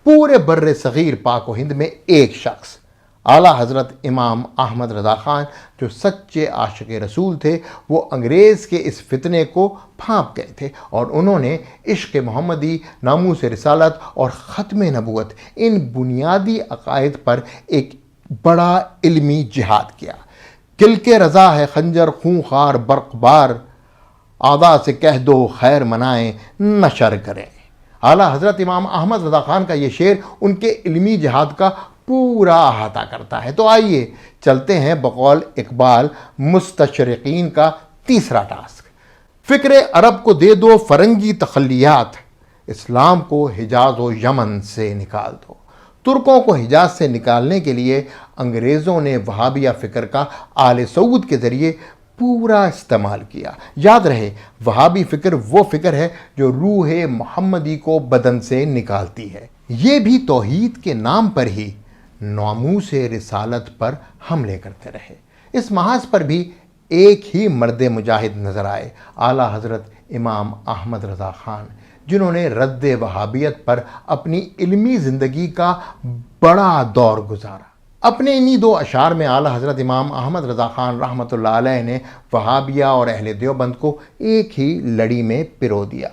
پورے بر صغیر پاک و ہند میں ایک شخص اعلیٰ حضرت امام احمد رضا خان جو سچے عاشق رسول تھے، وہ انگریز کے اس فتنے کو پھانپ گئے تھے اور انہوں نے عشق محمدی، ناموس رسالت اور ختم نبوت، ان بنیادی عقائد پر ایک بڑا علمی جہاد کیا۔ کل کے رضا ہے خنجر خون خار برق بار، اعداء سے کہہ دو خیر منائیں نشر کریں۔ اعلیٰ حضرت امام احمد رضا خان کا یہ شعر ان کے علمی جہاد کا پورا احاطہ کرتا ہے۔ تو آئیے چلتے ہیں بقول اقبال مستشرقین کا تیسرا ٹاسک۔ فکر عرب کو دے دو فرنگی تخلیات، اسلام کو حجاز و یمن سے نکال دو۔ ترکوں کو حجاز سے نکالنے کے لیے انگریزوں نے وہابیہ فکر کا آل سعود کے ذریعے پورا استعمال کیا۔ یاد رہے، وہابی فکر وہ فکر ہے جو روح محمدی کو بدن سے نکالتی ہے۔ یہ بھی توحید کے نام پر ہی ناموس رسالت پر حملے کرتے رہے۔ اس محاذ پر بھی ایک ہی مرد مجاہد نظر آئے، اعلیٰ حضرت امام احمد رضا خان، جنہوں نے رد وہابیت پر اپنی علمی زندگی کا بڑا دور گزارا۔ اپنے انہی دو اشعار میں اعلیٰ حضرت امام احمد رضا خان رحمۃ اللہ علیہ نے وہابیہ اور اہل دیوبند کو ایک ہی لڑی میں پرو دیا۔